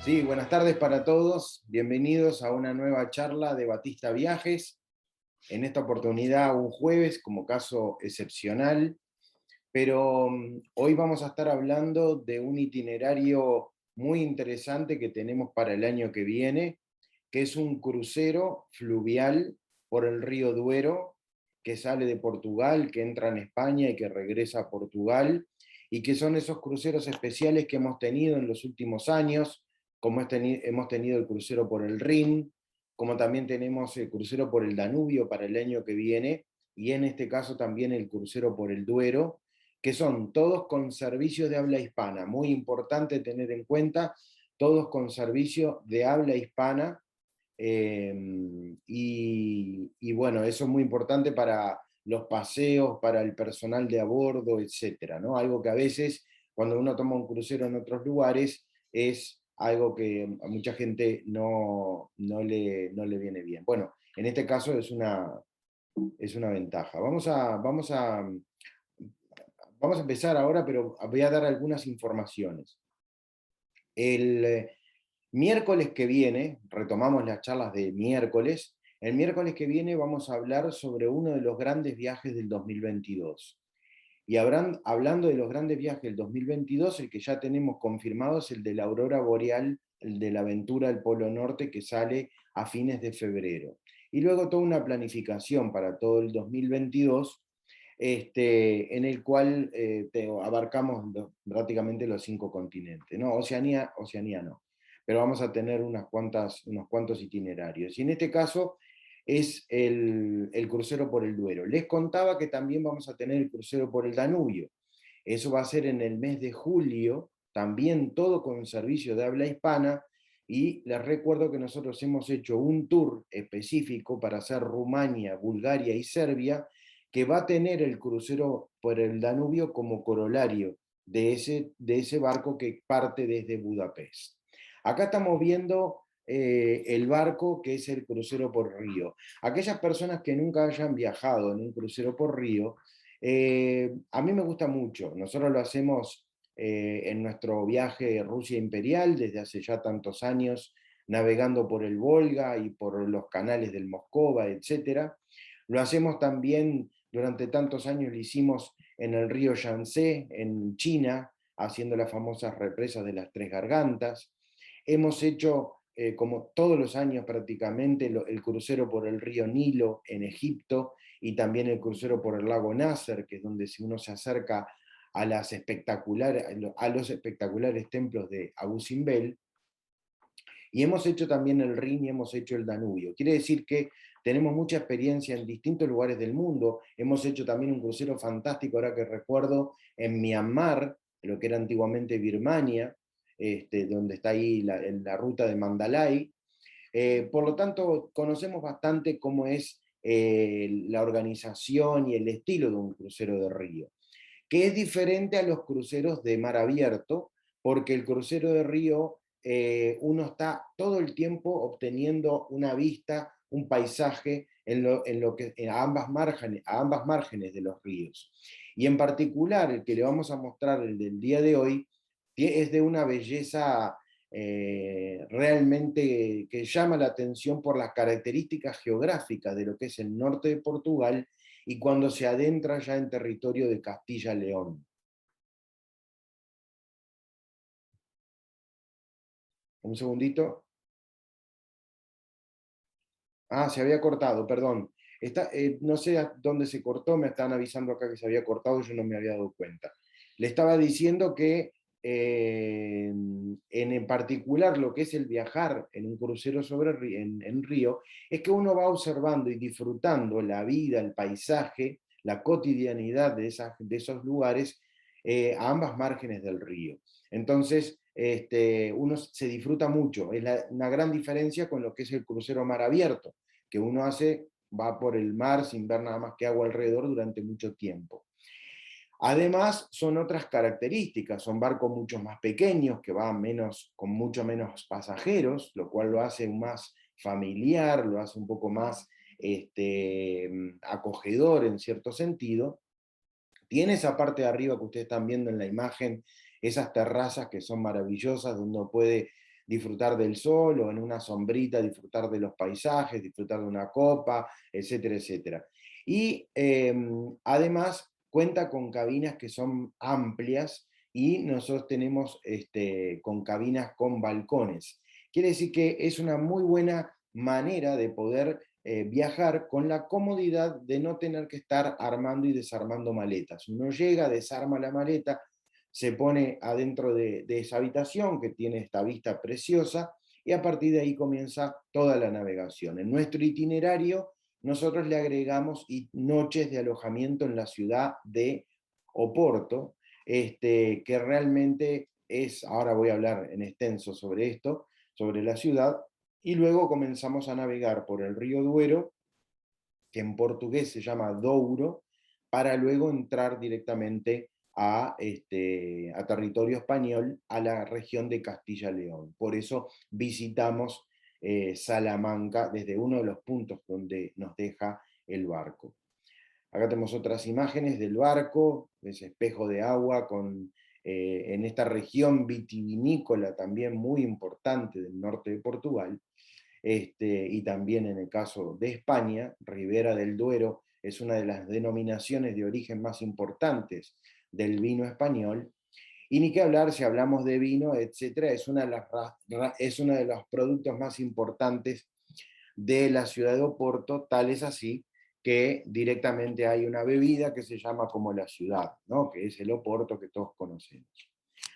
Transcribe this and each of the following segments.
Sí, buenas tardes para todos. Bienvenidos a una nueva charla de Batista Viajes. En esta oportunidad un jueves como caso excepcional, pero hoy vamos a estar hablando de un itinerario muy interesante que tenemos para el año que viene, que es un crucero fluvial por el río Duero, que sale de Portugal, que entra en España y que regresa a Portugal, y que son esos cruceros especiales que hemos tenido en los últimos años, como hemos tenido el crucero por el Rin, como también tenemos el crucero por el Danubio para el año que viene, y en este caso también el crucero por el Duero, que son todos con servicios de habla hispana. Muy importante tener en cuenta, todos con servicio de habla hispana, y bueno, eso es muy importante para los paseos, para el personal de a bordo, etcétera, ¿no? Algo que a veces, cuando uno toma un crucero en otros lugares, es algo que a mucha gente no le viene bien. Bueno, en este caso es una ventaja. Vamos a empezar ahora, pero voy a dar algunas informaciones. El miércoles que viene, retomamos las charlas de miércoles, el miércoles que viene vamos a hablar sobre uno de los grandes viajes del 2022. Y hablando de los grandes viajes del 2022, el que ya tenemos confirmado es el de la aurora boreal, el de la aventura del Polo Norte, que sale a fines de febrero. Y luego toda una planificación para todo el 2022, en el cual abarcamos prácticamente los 5 continentes. ¿No? Oceanía no, pero vamos a tener unos cuantos itinerarios. Y en este caso es el crucero por el Duero. Les contaba que también vamos a tener el crucero por el Danubio. Eso va a ser en el mes de julio, también todo con servicio de habla hispana, y les recuerdo que nosotros hemos hecho un tour específico para hacer Rumania, Bulgaria y Serbia, que va a tener el crucero por el Danubio como corolario de ese barco que parte desde Budapest. Acá estamos viendo el barco que es el crucero por río. Aquellas personas que nunca hayan viajado en un crucero por río, a mí me gusta mucho. Nosotros lo hacemos en nuestro viaje Rusia Imperial desde hace ya tantos años, navegando por el Volga y por los canales del Moscova, etc. Lo hacemos también, durante tantos años lo hicimos en el río Yangtze, en China, haciendo las famosas represas de las Tres Gargantas. Hemos hecho, como todos los años prácticamente, el crucero por el río Nilo en Egipto, y también el crucero por el lago Nasser, que es donde uno se acerca a los espectaculares templos de Abu Simbel. Y hemos hecho también el Rin y hemos hecho el Danubio. Quiere decir que tenemos mucha experiencia en distintos lugares del mundo. Hemos hecho también un crucero fantástico, ahora que recuerdo, en Myanmar, lo que era antiguamente Birmania, donde está ahí la ruta de Mandalay. Por lo tanto, conocemos bastante cómo es la organización y el estilo de un crucero de río, que es diferente a los cruceros de mar abierto, porque el crucero de río uno está todo el tiempo obteniendo una vista, un paisaje a ambas márgenes de los ríos. Y en particular, el que le vamos a mostrar, el del día de hoy, es de una belleza realmente que llama la atención por las características geográficas de lo que es el norte de Portugal, y cuando se adentra ya en territorio de Castilla-León. Un segundito. Ah, se había cortado, perdón. No sé dónde se cortó, me estaban avisando acá que se había cortado, yo no me había dado cuenta. Le estaba diciendo que en particular lo que es el viajar en un crucero en río, es que uno va observando y disfrutando la vida, el paisaje, la cotidianidad de esos lugares a ambas márgenes del río. Entonces, uno se disfruta mucho. Es una gran diferencia con lo que es el crucero mar abierto, que uno va por el mar sin ver nada más que agua alrededor durante mucho tiempo. Además, son otras características, son barcos mucho más pequeños, que van con mucho menos pasajeros, lo cual lo hace más familiar, lo hace un poco más acogedor en cierto sentido. Tiene esa parte de arriba que ustedes están viendo en la imagen, esas terrazas que son maravillosas, donde uno puede disfrutar del sol o en una sombrita disfrutar de los paisajes, disfrutar de una copa, etcétera, etcétera. Y además cuenta con cabinas que son amplias y nosotros tenemos con cabinas con balcones. Quiere decir que es una muy buena manera de poder viajar con la comodidad de no tener que estar armando y desarmando maletas. Uno llega, desarma la maleta, se pone adentro de esa habitación que tiene esta vista preciosa y a partir de ahí comienza toda la navegación. En nuestro itinerario nosotros le agregamos noches de alojamiento en la ciudad de Oporto, que realmente es, ahora voy a hablar en extenso sobre esto, sobre la ciudad, y luego comenzamos a navegar por el río Duero, que en portugués se llama Douro, para luego entrar directamente a territorio español, a la región de Castilla-León. Por eso visitamos Salamanca desde uno de los puntos donde nos deja el barco. Acá tenemos otras imágenes del barco, ese espejo de agua en esta región vitivinícola también muy importante del norte de Portugal, y también en el caso de España, Ribera del Duero es una de las denominaciones de origen más importantes del vino español, y ni que hablar si hablamos de vino, etcétera, es uno de los productos más importantes de la ciudad de Oporto, tal es así que directamente hay una bebida que se llama como la ciudad, ¿no? Que es el Oporto que todos conocemos.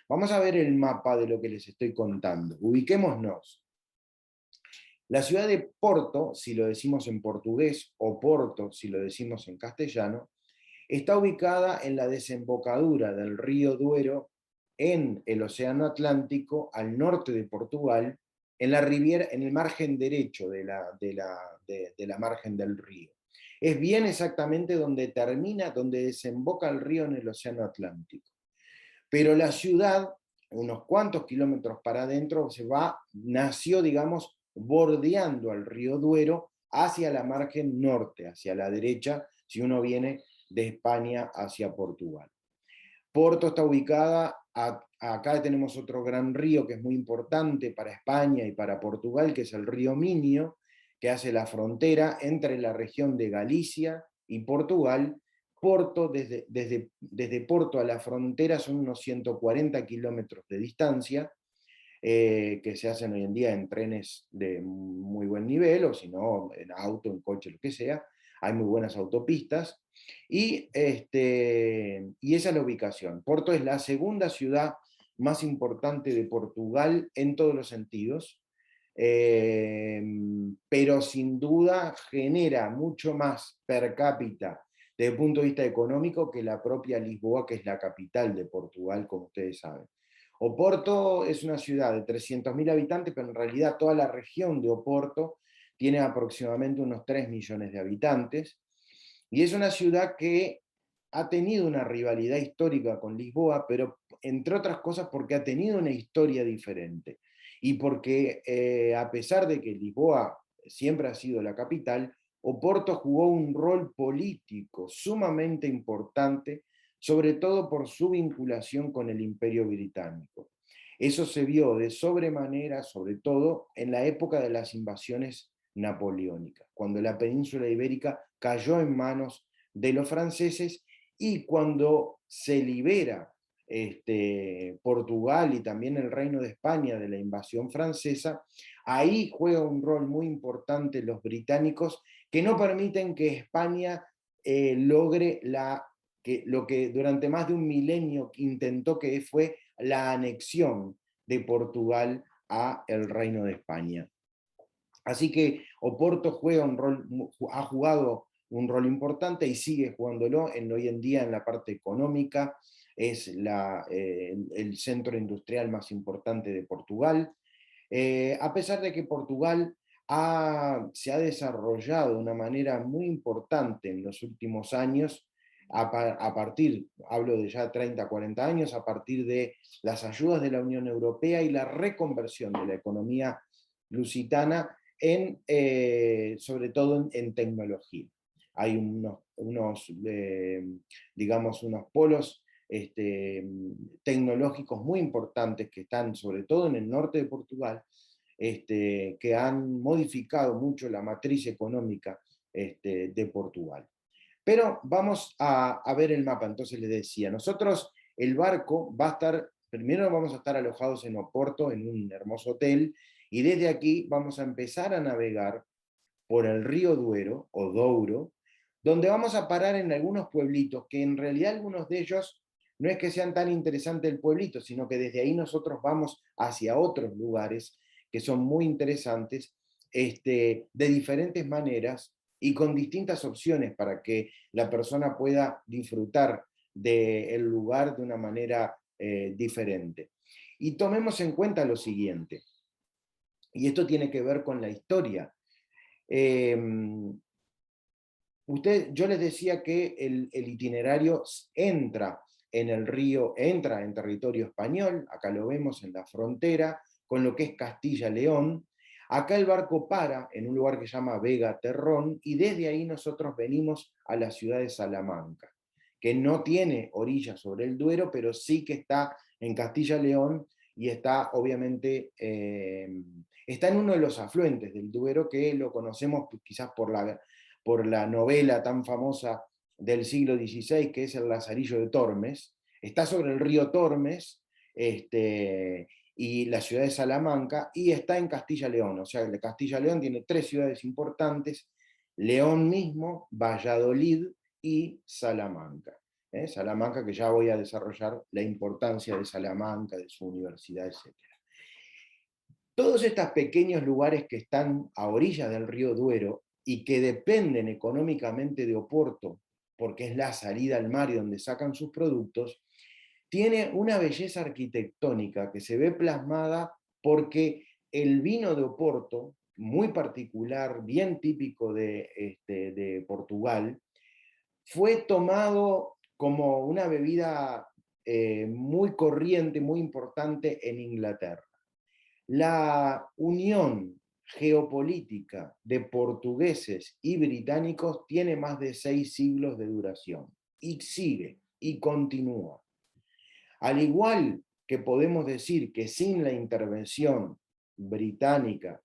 Vamos a ver el mapa de lo que les estoy contando. Ubiquémonos. La ciudad de Porto, si lo decimos en portugués, o Porto, si lo decimos en castellano, está ubicada en la desembocadura del río Duero en el Océano Atlántico, al norte de Portugal, en la Riviera, en el margen derecho de la margen del río. Es bien exactamente donde termina, donde desemboca el río en el Océano Atlántico. Pero la ciudad, unos cuantos kilómetros para adentro, nació, digamos, bordeando al río Duero hacia la margen norte, hacia la derecha, si uno viene de España hacia Portugal. Porto está ubicada, acá tenemos otro gran río que es muy importante para España y para Portugal, que es el río Minho, que hace la frontera entre la región de Galicia y Portugal. Porto, desde Porto a la frontera son unos 140 kilómetros de distancia, que se hacen hoy en día en trenes de muy buen nivel, o si no, en auto, en coche, lo que sea. Hay muy buenas autopistas. Y esa es la ubicación. Porto es la segunda ciudad más importante de Portugal en todos los sentidos, pero sin duda genera mucho más per cápita desde el punto de vista económico que la propia Lisboa, que es la capital de Portugal, como ustedes saben. Oporto es una ciudad de 300.000 habitantes, pero en realidad toda la región de Oporto tiene aproximadamente unos 3 millones de habitantes, y es una ciudad que ha tenido una rivalidad histórica con Lisboa, pero entre otras cosas porque ha tenido una historia diferente, y porque a pesar de que Lisboa siempre ha sido la capital, Oporto jugó un rol político sumamente importante, sobre todo por su vinculación con el Imperio Británico. Eso se vio de sobremanera, sobre todo en la época de las invasiones napoleónicas, cuando la península ibérica cayó en manos de los franceses, y cuando se libera Portugal y también el Reino de España de la invasión francesa, ahí juega un rol muy importante los británicos, que no permiten que España logre lo que durante más de un milenio intentó, que fue la anexión de Portugal a el Reino de España. Así que Oporto ha jugado un rol importante y sigue jugándolo hoy en día en la parte económica. Es el centro industrial más importante de Portugal. A pesar de que Portugal se ha desarrollado de una manera muy importante en los últimos años, hablo de ya 30, 40 años, a partir de las ayudas de la Unión Europea y la reconversión de la economía lusitana, sobre todo en tecnología. Hay digamos, unos polos tecnológicos muy importantes que están sobre todo en el norte de Portugal, que han modificado mucho la matriz económica de Portugal. Pero vamos a ver el mapa. Entonces les decía, nosotros el barco va a estar, primero vamos a estar alojados en Oporto, en un hermoso hotel, y desde aquí vamos a empezar a navegar por el río Duero, o Douro, donde vamos a parar en algunos pueblitos, que en realidad algunos de ellos no es que sean tan interesantes el pueblito, sino que desde ahí nosotros vamos hacia otros lugares que son muy interesantes, de diferentes maneras y con distintas opciones para que la persona pueda disfrutar del lugar de una manera diferente. Y tomemos en cuenta lo siguiente, y esto tiene que ver con la historia. Yo les decía que el itinerario entra en el río, entra en territorio español, acá lo vemos en la frontera, con lo que es Castilla-León. Acá el barco para en un lugar que se llama Vega Terrón, y desde ahí nosotros venimos a la ciudad de Salamanca, que no tiene orilla sobre el Duero, pero sí que está en Castilla-León y está obviamente, está en uno de los afluentes del Duero, que lo conocemos quizás por la novela tan famosa del siglo XVI, que es El Lazarillo de Tormes. Está sobre el río Tormes, y la ciudad de Salamanca, y está en Castilla-León. O sea, Castilla-León tiene 3 ciudades importantes: León mismo, Valladolid y Salamanca. Salamanca, que ya voy a desarrollar la importancia de Salamanca, de su universidad, etc. Todos estos pequeños lugares que están a orillas del río Duero y que dependen económicamente de Oporto, porque es la salida al mar y donde sacan sus productos, tiene una belleza arquitectónica que se ve plasmada porque el vino de Oporto, muy particular, bien típico de Portugal, fue tomado como una bebida muy corriente, muy importante en Inglaterra. La unión geopolítica de portugueses y británicos tiene más de 6 siglos de duración, y sigue, y continúa. Al igual que podemos decir que sin la intervención británica,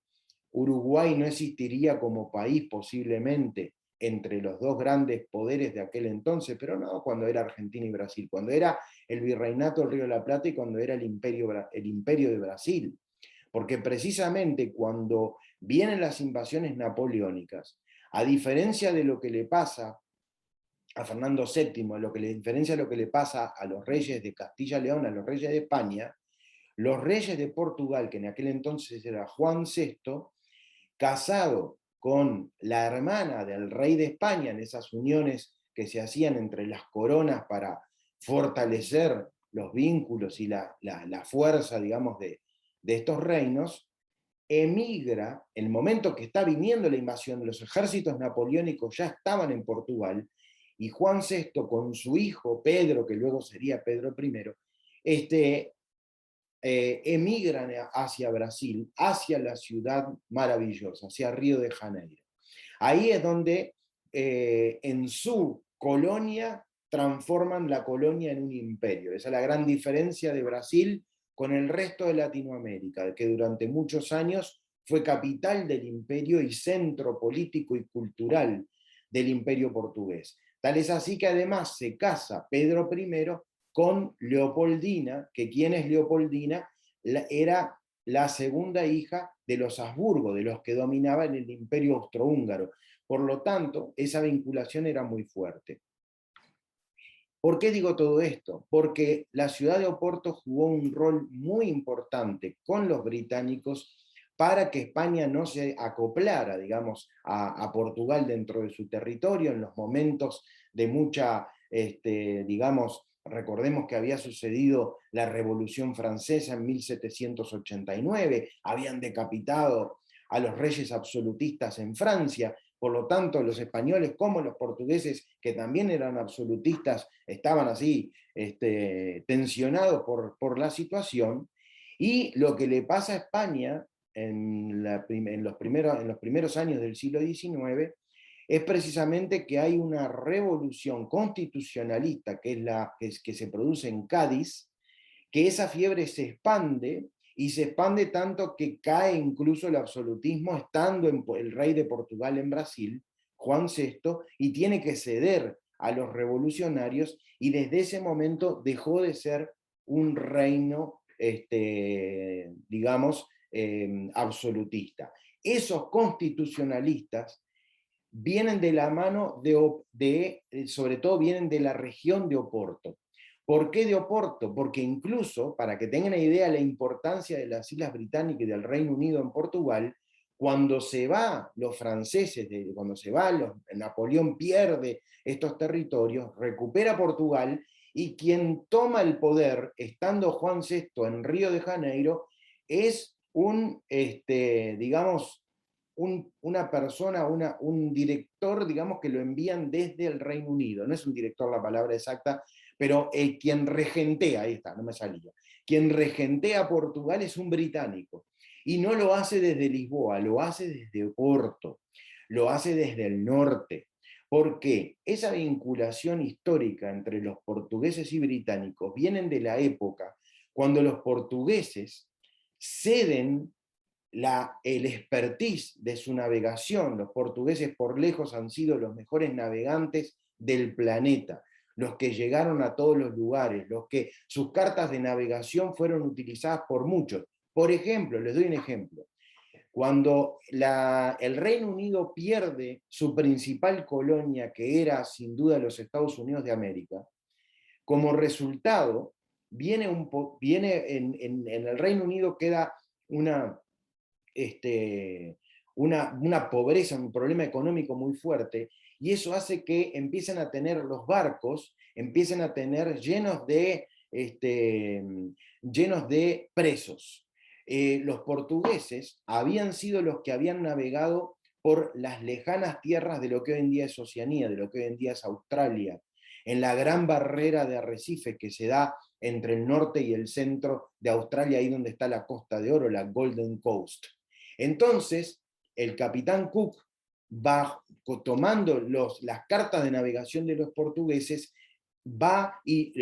Uruguay no existiría como país posiblemente entre los dos grandes poderes de aquel entonces, pero no cuando era Argentina y Brasil, cuando era el Virreinato del Río de la Plata y cuando era el imperio de Brasil. Porque precisamente cuando vienen las invasiones napoleónicas, a diferencia de lo que le pasa a Fernando VII, lo que le diferencia lo que le pasa a los reyes de Castilla-León, a los reyes de España, los reyes de Portugal, que en aquel entonces era Juan VI, casado con la hermana del rey de España, en esas uniones que se hacían entre las coronas para fortalecer los vínculos y la fuerza, digamos, de estos reinos, emigra, en el momento que está viniendo la invasión, los ejércitos napoleónicos ya estaban en Portugal, y Juan VI con su hijo Pedro, que luego sería Pedro I, emigran hacia Brasil, hacia la ciudad maravillosa, hacia Río de Janeiro. Ahí es donde en su colonia transforman la colonia en un imperio. Esa es la gran diferencia de Brasil con el resto de Latinoamérica, que durante muchos años fue capital del imperio y centro político y cultural del imperio portugués. Tal es así que además se casa Pedro I con Leopoldina, que ¿quién es Leopoldina? Era la segunda hija de los Habsburgo, de los que dominaban el imperio austrohúngaro. Por lo tanto, esa vinculación era muy fuerte. ¿Por qué digo todo esto? Porque la ciudad de Oporto jugó un rol muy importante con los británicos para que España no se acoplara, digamos, a Portugal dentro de su territorio en los momentos de mucha, digamos, recordemos que había sucedido la Revolución Francesa en 1789, habían decapitado a los reyes absolutistas en Francia. Por lo tanto, los españoles como los portugueses, que también eran absolutistas, estaban así tensionados por la situación. Y lo que le pasa a España en los primeros años del siglo XIX es precisamente que hay una revolución constitucionalista, que se produce en Cádiz, que esa fiebre se expande, y se expande tanto que cae incluso el absolutismo, estando el rey de Portugal en Brasil, Juan VI, y tiene que ceder a los revolucionarios, y desde ese momento dejó de ser un reino, digamos, absolutista. Esos constitucionalistas vienen de la mano sobre todo vienen de la región de Oporto. ¿Por qué de Oporto? Porque incluso, para que tengan una idea de la importancia de las Islas Británicas y del Reino Unido en Portugal, cuando se va los franceses, cuando se va, Napoleón pierde estos territorios, recupera Portugal, y quien toma el poder, estando Juan VI en Río de Janeiro, es digamos, una persona, un director, digamos, que lo envían desde el Reino Unido. No es un director la palabra exacta, pero quien regentea, ahí está, no me salía, quien regentea Portugal es un británico. Y no lo hace desde Lisboa, lo hace desde Oporto, lo hace desde el norte. Porque esa vinculación histórica entre los portugueses y británicos vienen de la época cuando los portugueses ceden el expertise de su navegación. Los portugueses por lejos han sido los mejores navegantes del planeta, los que llegaron a todos los lugares, los que sus cartas de navegación fueron utilizadas por muchos. Por ejemplo, les doy un ejemplo. Cuando el Reino Unido pierde su principal colonia, que era sin duda los Estados Unidos de América, como resultado, viene en el Reino Unido queda una una pobreza, un problema económico muy fuerte, y eso hace que empiecen a tener los barcos, empiecen a tener llenos de presos. Los portugueses habían sido los que habían navegado por las lejanas tierras de lo que hoy en día es Oceanía, de lo que hoy en día es Australia, en la gran barrera de arrecifes que se da entre el norte y el centro de Australia, ahí donde está la Costa de Oro, la Golden Coast. Entonces, el capitán Cook va tomando las cartas de navegación de los portugueses, va y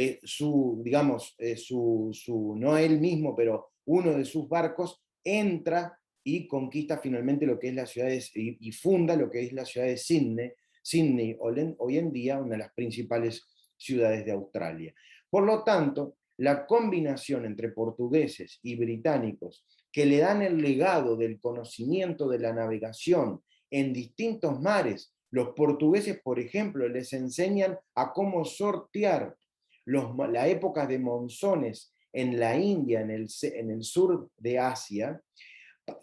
no él mismo, pero uno de sus barcos entra y conquista finalmente lo que es la ciudad y funda lo que es la ciudad de Sydney, hoy en día una de las principales ciudades de Australia. Por lo tanto, la combinación entre portugueses y británicos, que le dan el legado del conocimiento de la navegación en distintos mares. Los portugueses, por ejemplo, les enseñan a cómo sortear las épocas de monzones en la India, en el sur de Asia,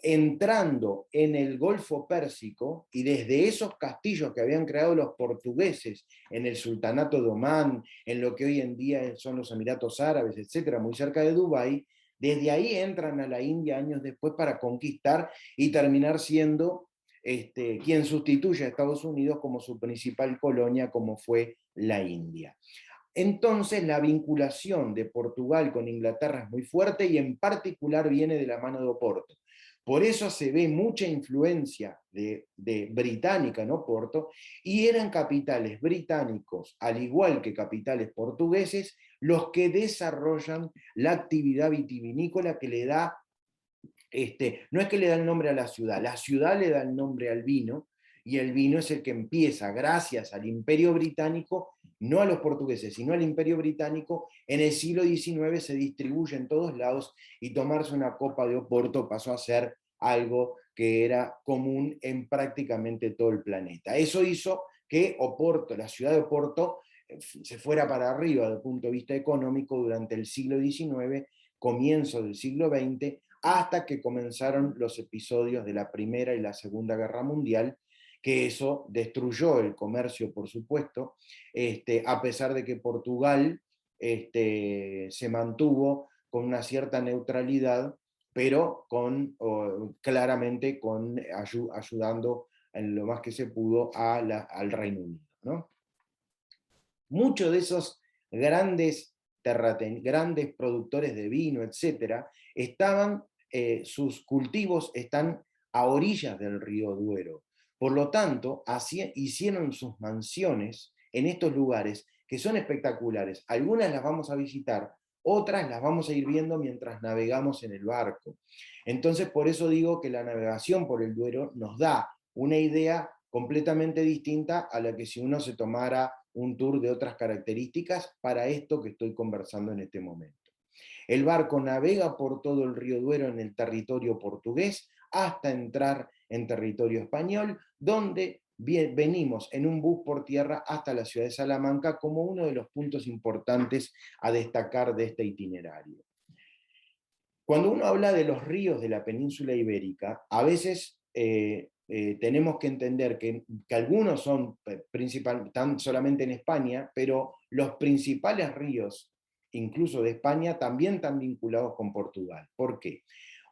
entrando en el Golfo Pérsico, y desde esos castillos que habían creado los portugueses en el Sultanato de Omán, en lo que hoy en día son los Emiratos Árabes, etcétera, muy cerca de Dubái, desde ahí entran a la India años después para conquistar y terminar siendo quien sustituye a Estados Unidos como su principal colonia, como fue la India. Entonces la vinculación de Portugal con Inglaterra es muy fuerte, y en particular viene de la mano de Oporto. Por eso se ve mucha influencia de británica en Oporto, y eran capitales británicos, al igual que capitales portugueses, los que desarrollan la actividad vitivinícola que le da, no es que le da el nombre a la ciudad le da el nombre al vino, y el vino es el que empieza, gracias al Imperio Británico, no a los portugueses, sino al Imperio Británico, en el siglo XIX se distribuye en todos lados, y tomarse una copa de Oporto pasó a ser algo que era común en prácticamente todo el planeta. Eso hizo que Oporto, la ciudad de Oporto, se fuera para arriba desde el punto de vista económico durante el siglo XIX, comienzo del siglo XX, hasta que comenzaron los episodios de la Primera y la Segunda Guerra Mundial, que eso destruyó el comercio, por supuesto, a pesar de que Portugal se mantuvo con una cierta neutralidad, pero claramente ayudando en lo más que se pudo al Reino Unido, ¿no? Muchos de esos grandes productores de vino, etcétera, sus cultivos están a orillas del río Duero. Por lo tanto, hicieron sus mansiones en estos lugares que son espectaculares. Algunas las vamos a visitar, otras las vamos a ir viendo mientras navegamos en el barco. Entonces, por eso digo que la navegación por el Duero nos da una idea completamente distinta a la que si uno se tomara un tour de otras características para esto que estoy conversando en este momento. El barco navega por todo el río Duero en el territorio portugués hasta entrar en territorio español, donde venimos en un bus por tierra hasta la ciudad de Salamanca como uno de los puntos importantes a destacar de este itinerario. Cuando uno habla de los ríos de la península ibérica, a veces tenemos que entender que algunos son están solamente en España, pero los principales ríos, incluso de España, también están vinculados con Portugal. ¿Por qué?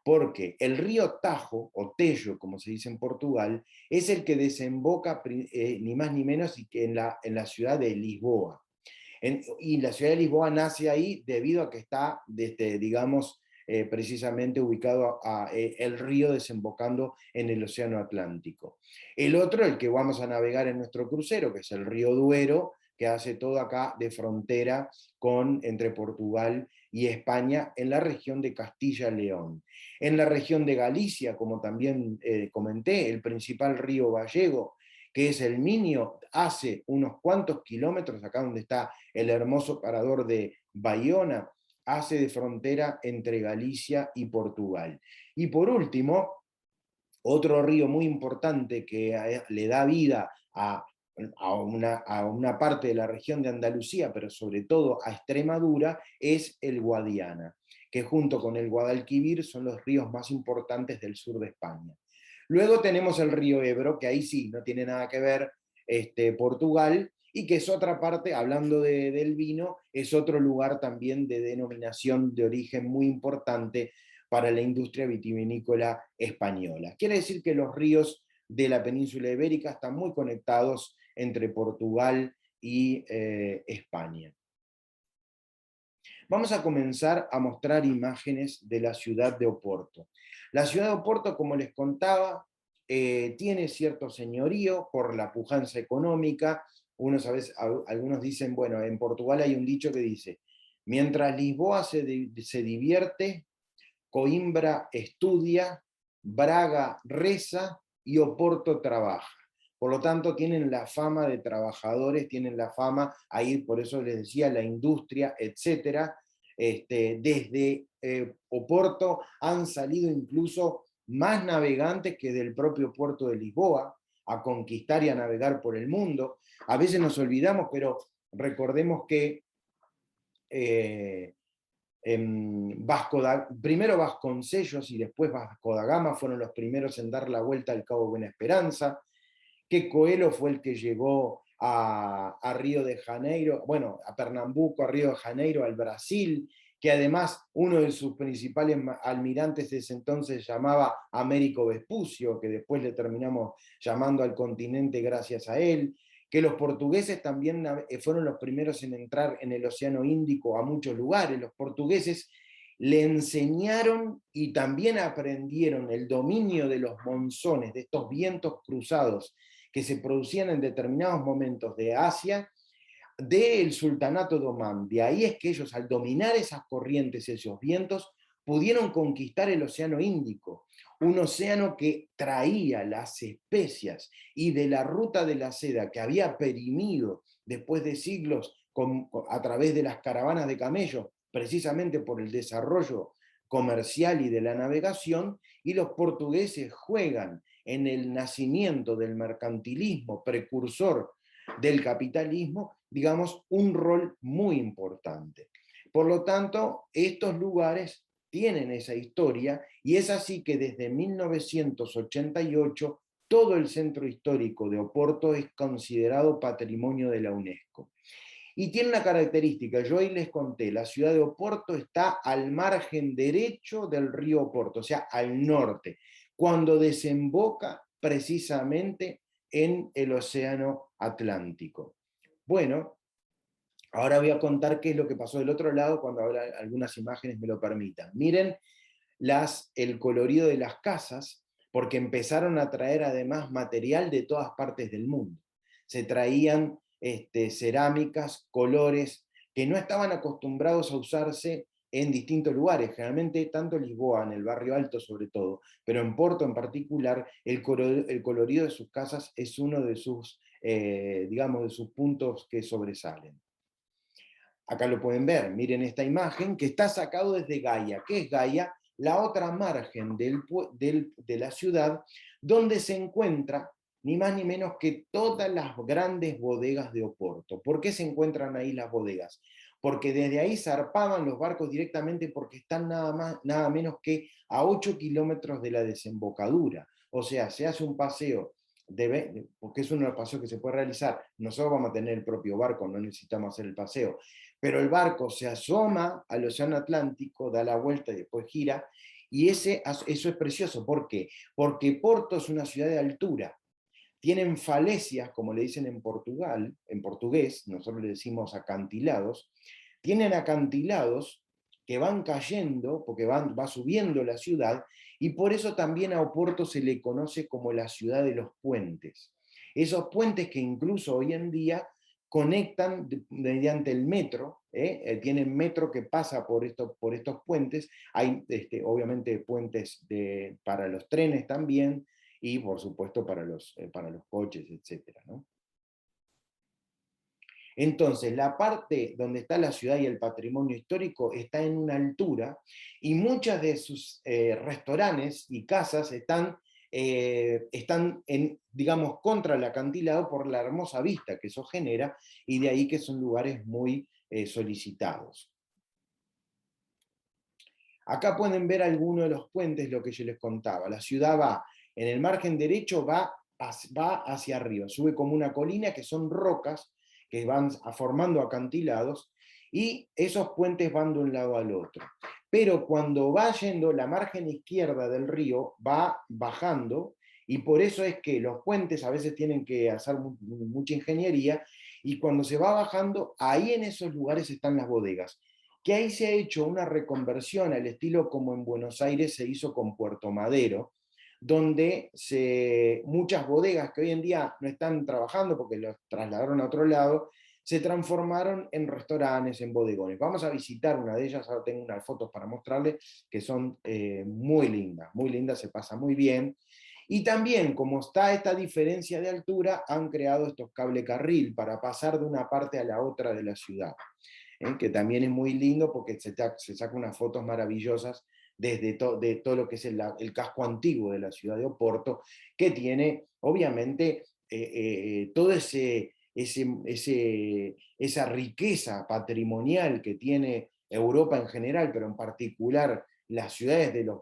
Porque el río Tajo, o Tello, como se dice en Portugal, es el que desemboca ni más ni menos que en la ciudad de Lisboa. Y la ciudad de Lisboa nace ahí debido a que está, digamos, precisamente ubicado el río desembocando en el Océano Atlántico. El otro, el que vamos a navegar en nuestro crucero, que es el río Duero, que hace todo acá de frontera entre Portugal y España, en la región de Castilla-León. En la región de Galicia, como también comenté, el principal río gallego, que es el Minho, hace unos cuantos kilómetros, acá donde está el hermoso parador de Baiona, hace de frontera entre Galicia y Portugal. Y por último, otro río muy importante que le da vida a una parte de la región de Andalucía, pero sobre todo a Extremadura, es el Guadiana, que junto con el Guadalquivir son los ríos más importantes del sur de España. Luego tenemos el río Ebro, que ahí sí, no tiene nada que ver Portugal, y que es otra parte, hablando del vino, es otro lugar también de denominación de origen muy importante para la industria vitivinícola española. Quiere decir que los ríos de la península ibérica están muy conectados entre Portugal y España. Vamos a comenzar a mostrar imágenes de la ciudad de Oporto. La ciudad de Oporto, como les contaba, tiene cierto señorío por la pujanza económica. Algunos dicen, bueno, en Portugal hay un dicho que dice, mientras Lisboa se divierte, Coimbra estudia, Braga reza y Oporto trabaja. Por lo tanto, tienen la fama de trabajadores, tienen la fama, ahí por eso les decía, la industria, etc. Desde Oporto han salido incluso más navegantes que del propio puerto de Lisboa a conquistar y a navegar por el mundo. A veces nos olvidamos, pero recordemos que primero Vasconcellos y después Vasco da Gama fueron los primeros en dar la vuelta al Cabo Buena Esperanza, que Coelho fue el que llegó a Río de Janeiro, bueno, a Pernambuco, a Río de Janeiro, al Brasil, que además uno de sus principales almirantes de ese entonces se llamaba Américo Vespucio, que después le terminamos llamando al continente gracias a él, que los portugueses también fueron los primeros en entrar en el Océano Índico a muchos lugares. Los portugueses le enseñaron y también aprendieron el dominio de los monzones, de estos vientos cruzados que se producían en determinados momentos de Asia, del sultanato de Omán. De ahí es que ellos, al dominar esas corrientes, esos vientos, pudieron conquistar el Océano Índico, un océano que traía las especias y de la ruta de la seda que había perimido después de siglos a través de las caravanas de camellos, precisamente por el desarrollo comercial y de la navegación, y los portugueses juegan en el nacimiento del mercantilismo, precursor del capitalismo, digamos, un rol muy importante. Por lo tanto, estos lugares tienen esa historia y es así que desde 1988 todo el centro histórico de Oporto es considerado patrimonio de la UNESCO. Y tiene una característica, yo ahí les conté, la ciudad de Oporto está al margen derecho del río Oporto, o sea, al norte, cuando desemboca precisamente en el Océano Atlántico. Bueno, ahora voy a contar qué es lo que pasó del otro lado cuando algunas imágenes me lo permitan. Miren el colorido de las casas, porque empezaron a traer además material de todas partes del mundo. Se traían cerámicas, colores, que no estaban acostumbrados a usarse en distintos lugares, generalmente tanto en Lisboa, en el barrio alto sobre todo, pero en Porto en particular, el colorido de sus casas es uno de sus, digamos, de sus puntos que sobresalen. Acá lo pueden ver, miren esta imagen que está sacado desde Gaia. ¿Qué es Gaia? La otra margen de la ciudad, donde se encuentra ni más ni menos que todas las grandes bodegas de Oporto. ¿Por qué se encuentran ahí las bodegas? Porque desde ahí zarpaban los barcos directamente porque están nada menos que a 8 kilómetros de la desembocadura. O sea, se hace un paseo, porque es uno de los paseos que se puede realizar. Nosotros vamos a tener el propio barco, no necesitamos hacer el paseo. Pero el barco se asoma al Océano Atlántico, da la vuelta y después gira, y eso es precioso. ¿Por qué? Porque Porto es una ciudad de altura. Tienen falecias, como le dicen en Portugal, en portugués, nosotros le decimos acantilados, tienen acantilados que van cayendo, porque va subiendo la ciudad, y por eso también a Oporto se le conoce como la ciudad de los puentes. Esos puentes que incluso hoy en día conectan mediante el metro, tienen metro que pasa por estos puentes, hay obviamente puentes para los trenes también, y por supuesto para los coches, etc. ¿no? Entonces, la parte donde está la ciudad y el patrimonio histórico está en una altura, y muchas de sus restaurantes y casas están digamos, contra el acantilado por la hermosa vista que eso genera, y de ahí que son lugares muy solicitados. Acá pueden ver algunos de los puentes, lo que yo les contaba. La ciudad va, en el margen derecho va hacia arriba, sube como una colina que son rocas que van formando acantilados, y esos puentes van de un lado al otro. Pero cuando va yendo, la margen izquierda del río va bajando, y por eso es que los puentes a veces tienen que hacer mucha ingeniería, y cuando se va bajando, ahí en esos lugares están las bodegas, que ahí se ha hecho una reconversión al estilo como en Buenos Aires se hizo con Puerto Madero, donde muchas bodegas que hoy en día no están trabajando porque los trasladaron a otro lado, se transformaron en restaurantes, en bodegones. Vamos a visitar una de ellas, ahora tengo unas fotos para mostrarles, que son muy lindas, se pasa muy bien. Y también, como está esta diferencia de altura, han creado estos cable carril para pasar de una parte a la otra de la ciudad, que también es muy lindo porque se saca unas fotos maravillosas de todo lo que es el casco antiguo de la ciudad de Oporto, que tiene obviamente todo esa riqueza patrimonial que tiene Europa en general, pero en particular las ciudades de los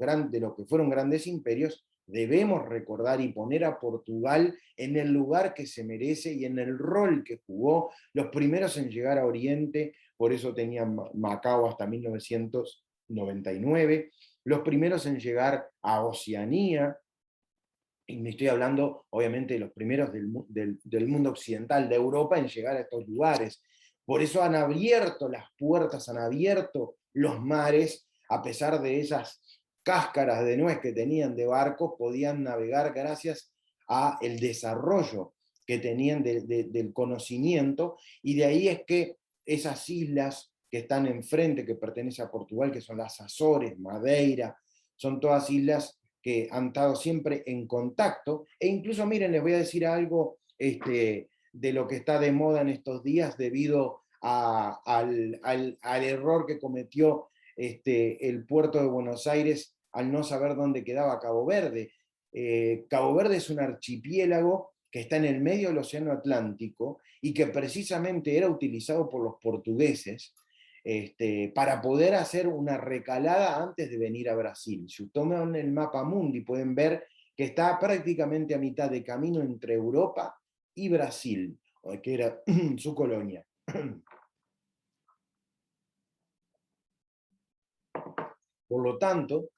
que fueron grandes imperios. Debemos recordar y poner a Portugal en el lugar que se merece y en el rol que jugó, los primeros en llegar a Oriente, por eso tenían Macao hasta 1999, los primeros en llegar a Oceanía, y me estoy hablando obviamente de los primeros del mundo occidental, de Europa, en llegar a estos lugares. Por eso han abierto las puertas, han abierto los mares, a pesar de esas cáscaras de nuez que tenían de barcos, podían navegar gracias al desarrollo que tenían del conocimiento, y de ahí es que esas islas que están enfrente, que pertenecen a Portugal, que son las Azores, Madeira, son todas islas que han estado siempre en contacto, e incluso, miren, les voy a decir algo de lo que está de moda en estos días debido al error que cometió el puerto de Buenos Aires al no saber dónde quedaba Cabo Verde. Cabo Verde es un archipiélago que está en el medio del Océano Atlántico y que precisamente era utilizado por los portugueses para poder hacer una recalada antes de venir a Brasil. Si toman el mapa mundi pueden ver que está prácticamente a mitad de camino entre Europa y Brasil, que era su colonia. Por lo tanto,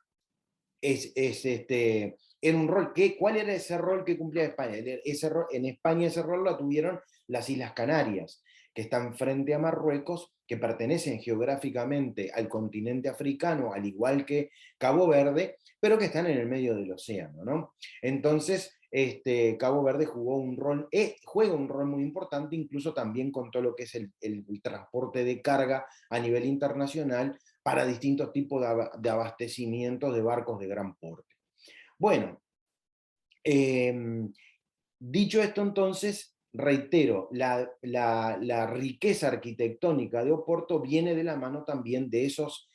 era un rol ¿cuál era ese rol que cumplía España? En España ese rol lo tuvieron las Islas Canarias, que están frente a Marruecos, que pertenecen geográficamente al continente africano, al igual que Cabo Verde, pero que están en el medio del océano, ¿no? Entonces, Cabo Verde juega un rol muy importante, incluso también con todo lo que es el transporte de carga a nivel internacional para distintos tipos de abastecimientos de barcos de gran porte. Bueno, dicho esto entonces, reitero, la riqueza arquitectónica de Oporto viene de la mano también de esos,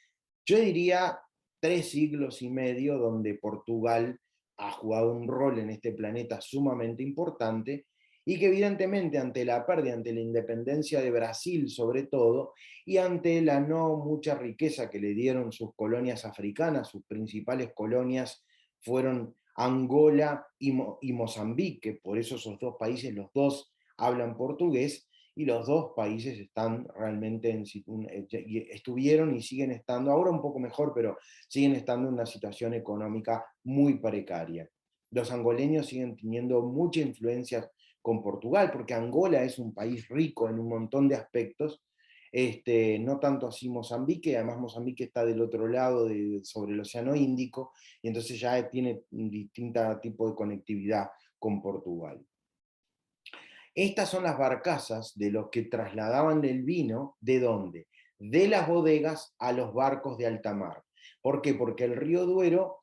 yo diría, 3 siglos y medio donde Portugal ha jugado un rol en este planeta sumamente importante y que evidentemente ante la pérdida, ante la independencia de Brasil sobre todo, y ante la no mucha riqueza que le dieron sus colonias africanas, sus principales colonias fueron Angola y Mozambique, por eso esos dos países, los dos hablan portugués, y los dos países están realmente estuvieron y siguen estando, ahora un poco mejor, pero siguen estando en una situación económica muy precaria. Los angoleños siguen teniendo mucha influencia con Portugal, porque Angola es un país rico en un montón de aspectos, no tanto así Mozambique, además Mozambique está del otro lado, sobre el Océano Índico, y entonces ya tiene un distinto tipo de conectividad con Portugal. Estas son las barcazas de los que trasladaban el vino, ¿de dónde? De las bodegas a los barcos de alta mar. ¿Por qué? Porque el río Duero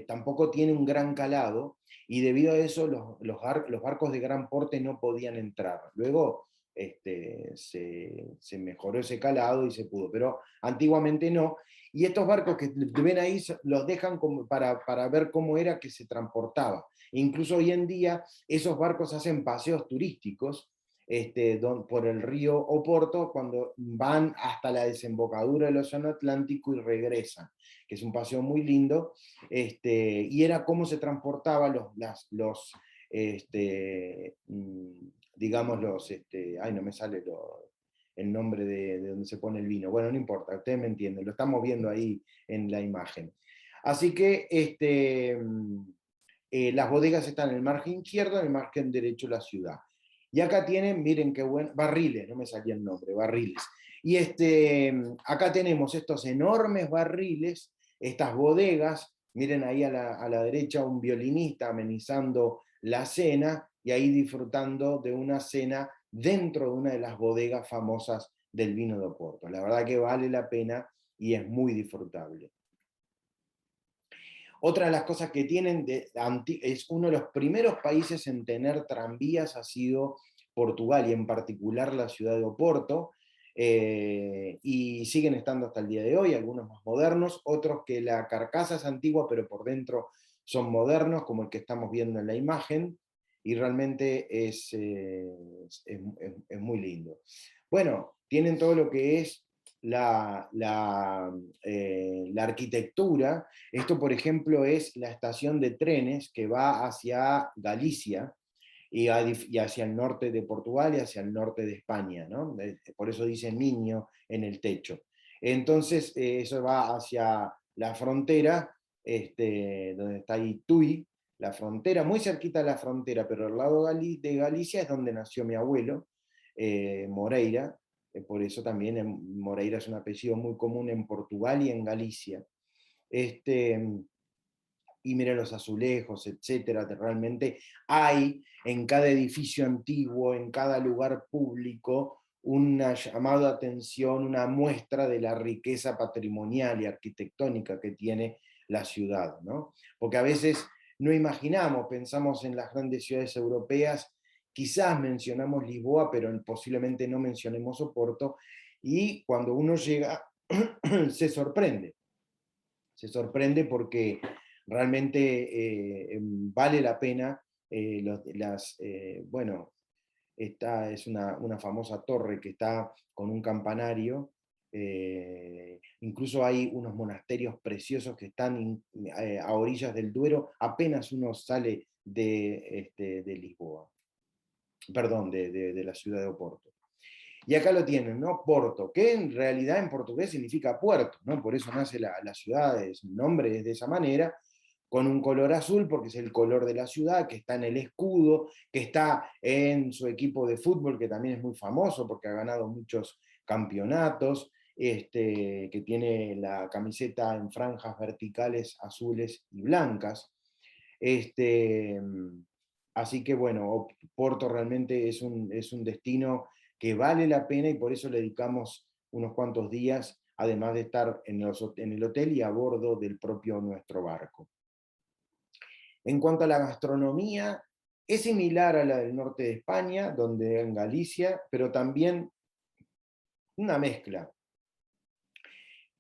tampoco tiene un gran calado, y debido a eso los barcos de gran porte no podían entrar. Luego se mejoró ese calado y se pudo, pero antiguamente no. Y estos barcos que ven ahí los dejan para ver cómo era que se transportaba. Incluso hoy en día esos barcos hacen paseos turísticos por el río Oporto cuando van hasta la desembocadura del Océano Atlántico y regresan, que es un paseo muy lindo, y era cómo se transportaban digamos, ay, no me sale el nombre de donde se pone el vino. Bueno, no importa, ustedes me entienden, lo estamos viendo ahí en la imagen. Así que las bodegas están en el margen izquierdo, en el margen derecho la ciudad. Y acá tienen, miren qué bueno, barriles, no me salía el nombre, barriles. Y acá tenemos estos enormes barriles, estas bodegas, miren ahí a la derecha un violinista amenizando la cena, y ahí disfrutando de una cena dentro de una de las bodegas famosas del vino de Oporto. La verdad que vale la pena y es muy disfrutable. Otra de las cosas que tienen, es uno de los primeros países en tener tranvías ha sido Portugal, y en particular la ciudad de Oporto, y siguen estando hasta el día de hoy, algunos más modernos, otros que la carcasa es antigua, pero por dentro son modernos, como el que estamos viendo en la imagen, y realmente es muy lindo. Bueno, tienen todo lo que es la arquitectura. Esto, por ejemplo, es la estación de trenes que va hacia Galicia y hacia el norte de Portugal y hacia el norte de España, ¿no? Por eso dice Niño en el techo. Entonces, eso va hacia la frontera, donde está ahí Tui, la frontera, muy cerquita de la frontera, pero al lado de Galicia es donde nació mi abuelo, Moreira. Por eso también Moreira es un apellido muy común en Portugal y en Galicia. Y mira los azulejos, etcétera, realmente hay en cada edificio antiguo, en cada lugar público, una llamada de atención, una muestra de la riqueza patrimonial y arquitectónica que tiene la ciudad, ¿no? Porque a veces no imaginamos, pensamos en las grandes ciudades europeas, quizás mencionamos Lisboa, pero posiblemente no mencionemos Oporto, y cuando uno llega se sorprende porque realmente vale la pena. Bueno, esta es una famosa torre que está con un campanario. Incluso hay unos monasterios preciosos que están a orillas del Duero, apenas uno sale de Lisboa, perdón, de la ciudad de Oporto. Y acá lo tienen, ¿no? Porto, que en realidad en portugués significa puerto, ¿no? Por eso nace la ciudad, su nombre es de esa manera, con un color azul, porque es el color de la ciudad, que está en el escudo, que está en su equipo de fútbol, que también es muy famoso, porque ha ganado muchos campeonatos, que tiene la camiseta en franjas verticales azules y blancas. Este, Así que bueno, Porto realmente es un destino que vale la pena y por eso le dedicamos unos cuantos días, además de estar en el hotel y a bordo del propio nuestro barco. En cuanto a la gastronomía, es similar a la del norte de España, donde en Galicia, pero también una mezcla.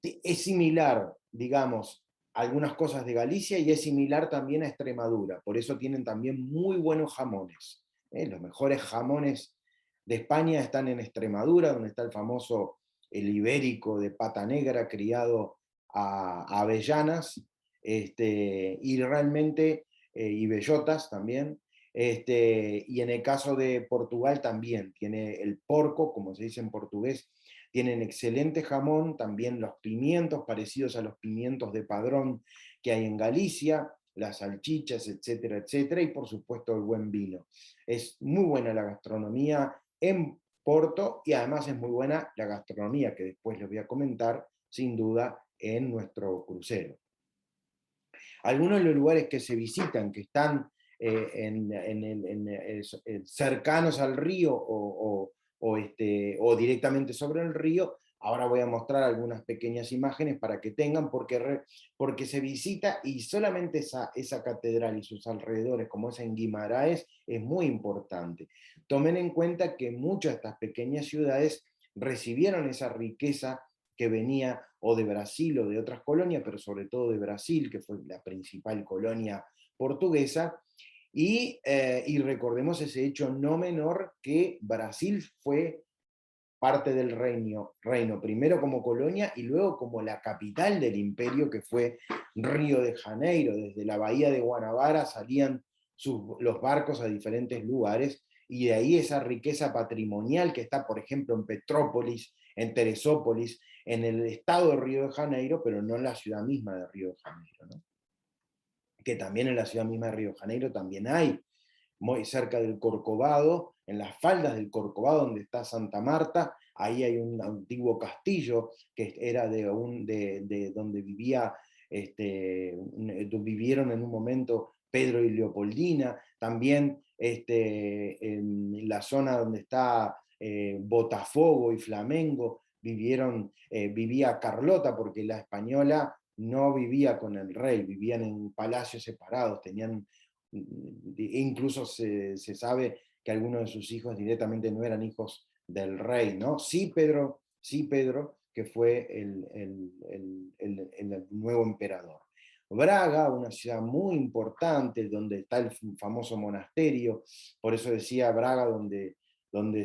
Es similar, digamos, a algunas cosas de Galicia y es similar también a Extremadura. Por eso tienen también muy buenos jamones. Los mejores jamones de España están en Extremadura, donde está el famoso el ibérico de pata negra criado a avellanas, y realmente, y bellotas también. Y en el caso de Portugal también tiene el porco, como se dice en portugués, tienen excelente jamón, también los pimientos parecidos a los pimientos de Padrón que hay en Galicia, las salchichas, etcétera, etcétera, y por supuesto el buen vino. Es muy buena la gastronomía en Porto y además es muy buena la gastronomía, que después les voy a comentar, sin duda, en nuestro crucero. Algunos de los lugares que se visitan, que están cercanos al río o directamente sobre el río, ahora voy a mostrar algunas pequeñas imágenes para que tengan, porque se visita y solamente esa catedral y sus alrededores, como es en Guimaraes, es muy importante. Tomen en cuenta que muchas de estas pequeñas ciudades recibieron esa riqueza que venía o de Brasil o de otras colonias, pero sobre todo de Brasil, que fue la principal colonia portuguesa, y recordemos ese hecho no menor que Brasil fue parte del reino, primero como colonia y luego como la capital del imperio, que fue Río de Janeiro. Desde la bahía de Guanabara salían los barcos a diferentes lugares, y de ahí esa riqueza patrimonial que está, por ejemplo, en Petrópolis, en Teresópolis, en el estado de Río de Janeiro, pero no en la ciudad misma de Río de Janeiro, ¿no? Que también en la ciudad misma de Río de Janeiro también hay, muy cerca del Corcovado, en las faldas del Corcovado donde está Santa Marta, ahí hay un antiguo castillo que era de donde vivieron en un momento Pedro y Leopoldina. También en la zona donde está Botafogo y Flamengo vivía Carlota, porque la española no vivía con el rey, vivían en palacios separados, incluso se sabe que algunos de sus hijos directamente no eran hijos del rey, ¿no? Sí Pedro, que fue el nuevo emperador. Braga, una ciudad muy importante, donde está el famoso monasterio, por eso decía Braga, donde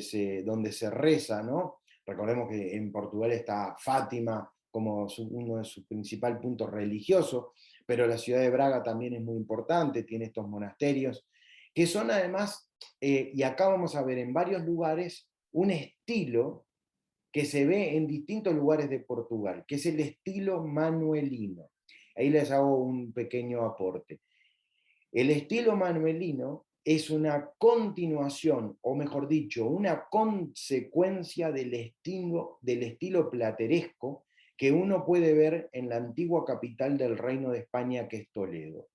se reza, ¿no? Recordemos que en Portugal está Fátima como uno de sus principales puntos religiosos, pero la ciudad de Braga también es muy importante, tiene estos monasterios, que son además, y acá vamos a ver en varios lugares, un estilo que se ve en distintos lugares de Portugal, que es el estilo manuelino. Ahí les hago un pequeño aporte. El estilo manuelino es una continuación, o mejor dicho, una consecuencia del estilo plateresco que uno puede ver en la antigua capital del Reino de España, que es Toledo.